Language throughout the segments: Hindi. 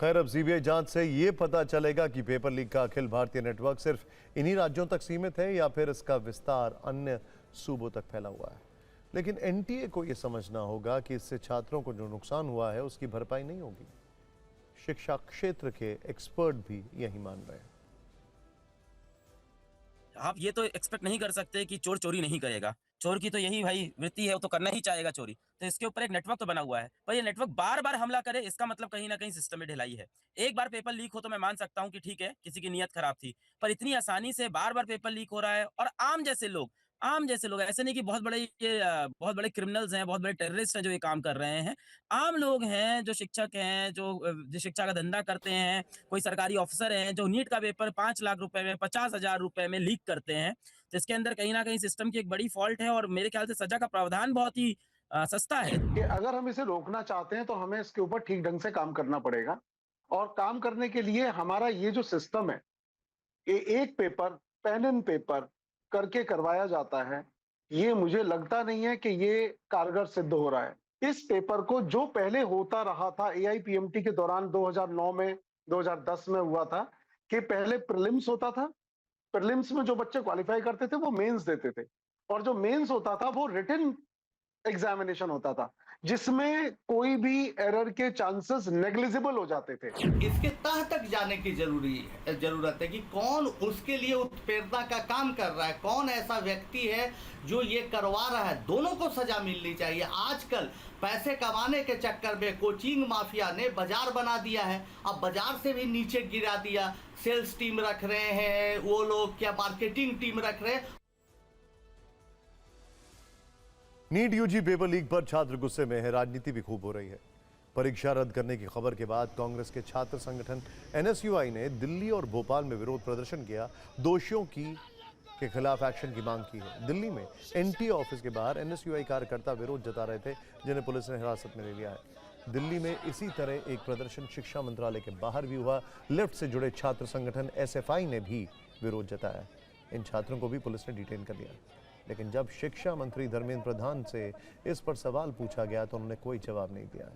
खैर, अब सीबीआई जांच से ये पता चलेगा कि पेपर लीक का अखिल भारतीय नेटवर्क सिर्फ इन्हीं राज्यों तक सीमित है या फिर इसका विस्तार अन्य सूबों तक फैला हुआ है। लेकिन एनटीए को यह समझना होगा कि इससे छात्रों को जो नुकसान हुआ है उसकी भरपाई नहीं होगी। शिक्षा क्षेत्र के एक्सपर्ट भी यही मान रहे हैं। आप ये तो एक्सपेक्ट नहीं कर सकते कि चोर चोरी नहीं करेगा। चोर की तो यही भाई वृत्ति है, वो तो करना ही चाहेगा चोरी। तो इसके ऊपर एक नेटवर्क तो बना हुआ है, पर ये नेटवर्क बार-बार हमला करे, इसका मतलब कहीं न कहीं सिस्टम में ढिलाई है। एक बार पेपर लीक हो तो मैं मान सकता हूँ कि ठीक है, किसी की नीयत खराब थी। पर इतनी आसानी से बार-बार पेपर लीक हो रहा है और आम जैसे लोग ऐसे नहीं कि बहुत बड़े क्रिमिनल्स हैं, बहुत बड़े टेररिस्ट हैं जो ये काम कर रहे हैं। आम लोग हैं, जो शिक्षक हैं, जो शिक्षा का धंधा करते हैं, कोई सरकारी ऑफिसर हैं, जो नीट का पेपर 5 लाख रुपए में, 50,000 रुपए में लीक करते हैं। तो इसके अंदर कहीं न कहीं सिस्टम की एक बड़ी फॉल्ट है और मेरे ख्याल से सज़ा का प्रावधान बहुत ही सस्ता है। कि अगर हम इसे रोकना चाहते हैं तो हमें इसके ऊपर ठीक ढंग से काम करना पड़ेगा और काम करने के लिए हमारा ये जो सिस्टम है, एक पेपर पेन एंड पेपर करके करवाया जाता है, ये मुझे लगता नहीं है कि ये कारगर सिद्ध हो रहा है। इस पेपर को जो पहले होता रहा था एआईपीएमटी के दौरान 2009 में 2010 में हुआ था कि पहले प्रीलिम्स होता था, प्रीलिम्स में जो बच्चे क्वालिफाई करते थे वो मेंस देते थे और जो मेंस होता था वो रिटन एग्जामिनेशन होता था जिसमें कोई भी एरर के चांसेस नेग्लिजिबल हो जाते थे। इसके तह तक जाने की जरूरत है कि कौन उसके लिए उत्प्रेरणा का काम कर रहा है, कौन ऐसा व्यक्ति है जो ये करवा रहा है। दोनों को सजा मिलनी चाहिए। आजकल पैसे कमाने के चक्कर में कोचिंग माफिया ने बाजार बना दिया है, अब बाजार से भी नीचे गिरा दिया। सेल्स टीम रख रहे हैं वो लोग, क्या मार्केटिंग टीम रख रहे हैं। नीट यूजी पेपर लीक पर छात्र गुस्से में है, राजनीति भी खूब हो रही है। परीक्षा रद्द करने की खबर के बाद कांग्रेस के छात्र संगठन एनएसयूआई ने दिल्ली और भोपाल में विरोध प्रदर्शन किया, दोषियों के खिलाफ एक्शन की मांग की है। दिल्ली में एनटीए ऑफिस के बाहर एनएसयूआई कार्यकर्ता विरोध जता रहे थे, जिन्हें पुलिस ने हिरासत में ले लिया है। दिल्ली में इसी तरह एक प्रदर्शन शिक्षा मंत्रालय के बाहर भी हुआ। लेफ्ट से जुड़े छात्र संगठन एसएफआई ने भी विरोध जताया। इन छात्रों को भी पुलिस ने डिटेन कर लिया, लेकिन जब शिक्षा मंत्री धर्मेंद्र प्रधान से इस पर सवाल पूछा गया तो उन्होंने कोई जवाब नहीं दिया।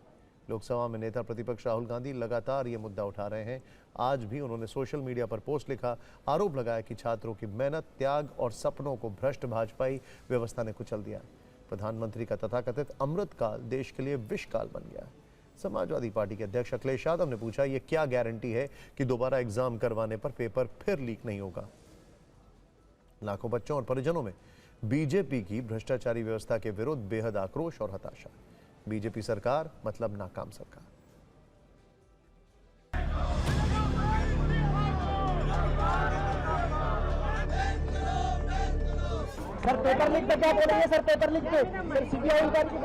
लोकसभा में नेता प्रतिपक्ष राहुल गांधी लगातार ये मुद्दा उठा रहे हैं। आज भी उन्होंने सोशल मीडिया पर पोस्ट लिखा, आरोप लगाया कि छात्रों की मेहनत, त्याग और सपनों को भ्रष्ट भाजपाई व्यवस्था ने कुचल दिया। प्रधानमंत्री का तथाकथित अमृतकाल देश के लिए विषकाल बन गया। समाजवादी पार्टी के अध्यक्ष अखिलेश यादव ने पूछा, ये क्या गारंटी है कि दोबारा एग्जाम करवाने पर पेपर फिर लीक नहीं होगा। लाखों बच्चों और परिजनों में बीजेपी की भ्रष्टाचारी व्यवस्था के विरुद्ध बेहद आक्रोश और हताशा। बीजेपी सरकार मतलब नाकाम सरकार। सर पेपर लीक पे क्या बोलेंगे? सर पेपर लीक पे सर सीबीआई इंक्वायरी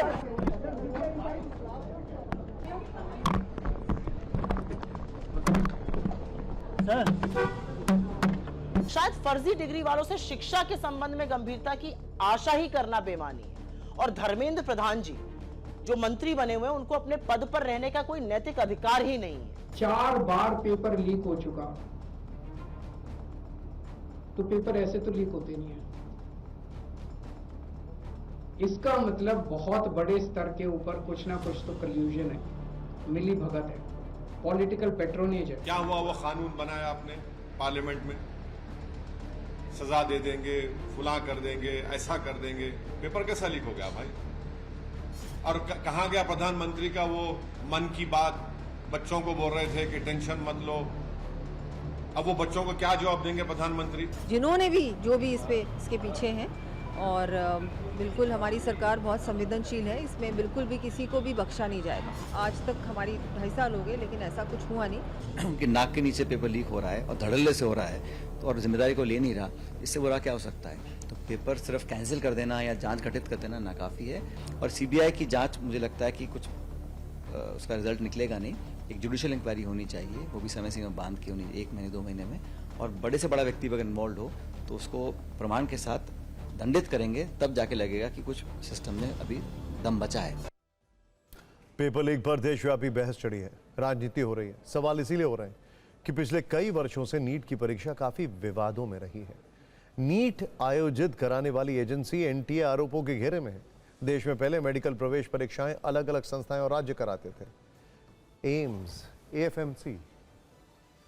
सर शायद फर्जी डिग्री वालों से शिक्षा के संबंध में गंभीरता की आशा ही करना बेमानी है। और धर्मेंद्र प्रधान जी जो मंत्री बने हुए हैं, उनको अपने पद पर रहने का कोई नैतिक अधिकार ही नहीं है। 4 बार पेपर लीक हो चुका, तो पेपर ऐसे तो लीक होते नहीं है। इसका मतलब बहुत बड़े स्तर के ऊपर कुछ ना कुछ तो कल्यूजन है, मिली भगत है, पॉलिटिकल पेट्रोनेज है। क्या हुआ? वो कानून बनाया आपने पार्लियामेंट में, सजा दे देंगे, फुला कर देंगे, ऐसा कर देंगे। पेपर कैसा लीक हो गया भाई? और कहां गया प्रधानमंत्री का वो मन की बात? बच्चों को बोल रहे थे कि टेंशन मत लो। अब वो बच्चों को क्या जवाब देंगे प्रधानमंत्री? जिन्होंने भी जो भी इसके पीछे हैं, और बिल्कुल हमारी सरकार बहुत संवेदनशील है, इसमें बिल्कुल भी किसी को भी बख्शा नहीं जाएगा। आज तक हमारी 2.5 साल हो गए, लेकिन ऐसा कुछ हुआ नहीं कि नाक के नीचे पेपर लीक हो रहा है और धड़ल्ले से हो रहा है तो और जिम्मेदारी को ले नहीं रहा। इससे बुरा क्या हो सकता है? तो पेपर सिर्फ कैंसिल कर देना या जांच गठित कर देना नाकाफी है। और सीबीआई की जांच, मुझे लगता है कि कुछ उसका रिजल्ट निकलेगा नहीं। एक जुडिशियल इंक्वायरी होनी चाहिए, वो भी समय सीमा बांध के होनी, 1 महीने 2 महीने में। और बड़े से बड़ा व्यक्ति अगर इन्वॉल्व हो तो उसको प्रमाण के साथ दंडित करेंगे, तब जाके लगेगा कि कुछ सिस्टम में अभी दम बचा है। पेपर लीक पर देशव्यापी बहस चढ़ी है, राजनीति हो रही है। सवाल इसीलिए हो रहे हैं कि पिछले कई वर्षों से नीट की परीक्षा काफी विवादों में रही है। नीट आयोजित कराने वाली एजेंसी एनटीए आरोपों के घेरे में है। देश में पहले मेडिकल प्रवेश परीक्षाएं अलग अलग संस्थाएं और राज्य कराते थे। एम्स, एएफएमसी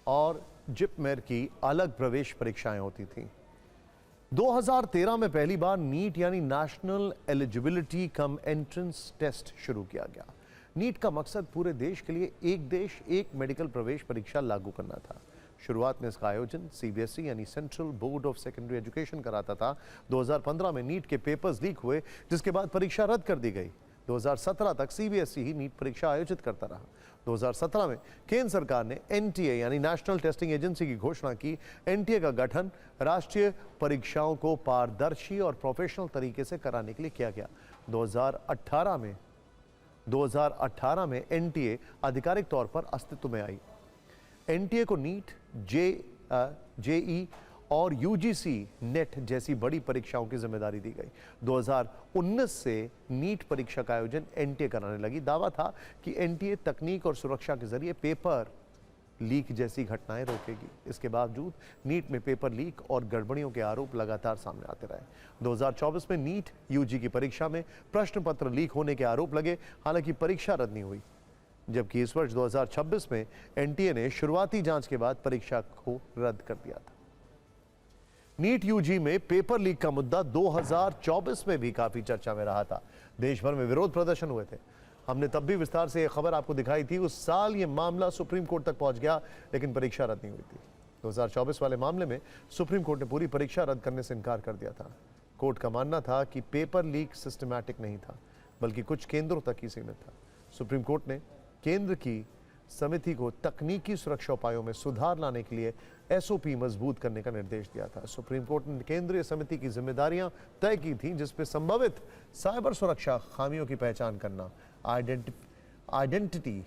और जिपमेर की अलग प्रवेश परीक्षाएं होती थीं। 2013 में पहली बार नीट यानी national eligibility cum entrance test शुरू किया गया। नीट का मकसद पूरे देश के लिए एक देश एक मेडिकल प्रवेश परीक्षा लागू करना था। शुरुआत में इसका आयोजन सीबीएसई यानी central board of secondary education कराता था। 2015 में नीट के पेपर्स लीक हुए, जिसके बाद परीक्षा रद्द कर दी गई। 2017 तक सीबीएसई ही नीट परीक्षा आयोजित करता रहा। 2017 में केंद्र सरकार ने एनटीए यानी नेशनल टेस्टिंग एजेंसी की घोषणा की। एनटीए का गठन राष्ट्रीय परीक्षाओं को पारदर्शी और प्रोफेशनल तरीके से कराने के लिए किया गया। 2018 में एनटीए आधिकारिक तौर पर अस्तित्व में आई। एनटीए को नीट, जेई और यूजीसी नेट जैसी बड़ी परीक्षाओं की जिम्मेदारी दी गई। 2019 से नीट परीक्षा का आयोजन एनटीए कराने लगी। दावा था कि एनटीए तकनीक और सुरक्षा के जरिए पेपर लीक जैसी घटनाएं रोकेगी। इसके बावजूद नीट में पेपर लीक और गड़बड़ियों के आरोप लगातार सामने आते रहे। 2024 में नीट यूजी की परीक्षा में प्रश्न पत्र लीक होने के आरोप लगे, हालांकि परीक्षा रद्द नहीं हुई। जबकि इस वर्ष 2026 में एनटीए ने शुरुआती जांच के बाद परीक्षा को रद्द कर दिया था। नीट यूजी में पेपर लीक का मुद्दा 2024 में भी काफी चर्चा में रहा था। देश भर में विरोध प्रदर्शन हुए थे। हमने तब भी विस्तार से यह खबर आपको दिखाई थी। उस साल यह मामला सुप्रीम कोर्ट तक पहुंच गया, लेकिन परीक्षा रद्द नहीं हुई थी। 2024 वाले मामले में सुप्रीम कोर्ट ने पूरी परीक्षा रद्द करने से इनकार कर दिया था। कोर्ट का मानना था कि पेपर लीक सिस्टमैटिक नहीं था, बल्कि कुछ केंद्रों तक ही सीमित था। सुप्रीम कोर्ट ने केंद्र की समिति को तकनीकी सुरक्षा उपायों में सुधार लाने के लिए एसओपी मजबूत करने का निर्देश दिया था। सुप्रीम कोर्ट ने केंद्रीय समिति की जिम्मेदारियां तय की थीं, जिसमें संभावित साइबर सुरक्षा खामियों की पहचान करना, आइडेंटिटी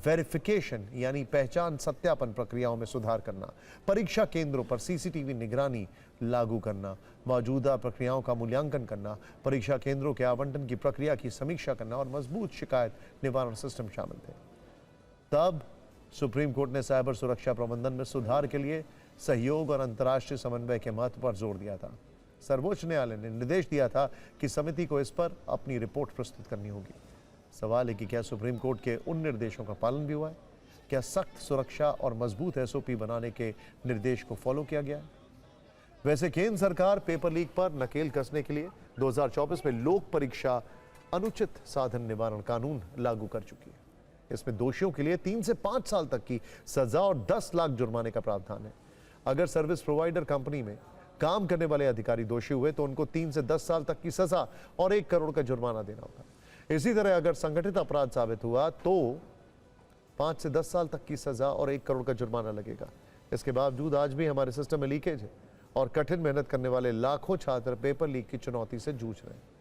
वेरिफिकेशन यानी पहचान सत्यापन प्रक्रियाओं में सुधार करना, परीक्षा केंद्रों पर सीसीटीवी निगरानी लागू करना, मौजूदा प्रक्रियाओं का मूल्यांकन करना, परीक्षा केंद्रों के आवंटन की प्रक्रिया की समीक्षा करना और मजबूत शिकायत निवारण सिस्टम शामिल थे। तब सुप्रीम कोर्ट ने साइबर सुरक्षा प्रबंधन में सुधार के लिए सहयोग और अंतर्राष्ट्रीय समन्वय के महत्व पर जोर दिया था। सर्वोच्च न्यायालय ने निर्देश दिया था कि समिति को इस पर अपनी रिपोर्ट प्रस्तुत करनी होगी। सवाल है कि क्या सुप्रीम कोर्ट के उन निर्देशों का पालन भी हुआ है? क्या सख्त सुरक्षा और मजबूत एसओपी बनाने के निर्देश को फॉलो किया गया है? वैसे केंद्र सरकार पेपर लीक पर नकेल कसने के लिए 2024 में लोक परीक्षा अनुचित साधन निवारण कानून लागू कर चुकी है। इसमें दोषियों के लिए 3 से 5 साल तक की सजा और 10 लाख जुर्माने का प्रावधान है। अगर सर्विस प्रोवाइडर कंपनी में काम करने वाले अधिकारी दोषी हुए तो उनको 3 से 10 साल तक की सजा और 1 करोड़ का जुर्माना देना होगा। इसी तरह अगर संगठित अपराध साबित हुआ तो 5 से 10 साल तक की सजा और 1 करोड़ का जुर्माना लगेगा। इसके बावजूद आज भी हमारे सिस्टम में लीकेज है और कठिन मेहनत करने वाले लाखों छात्र पेपर लीक की चुनौती से जूझ रहे हैं।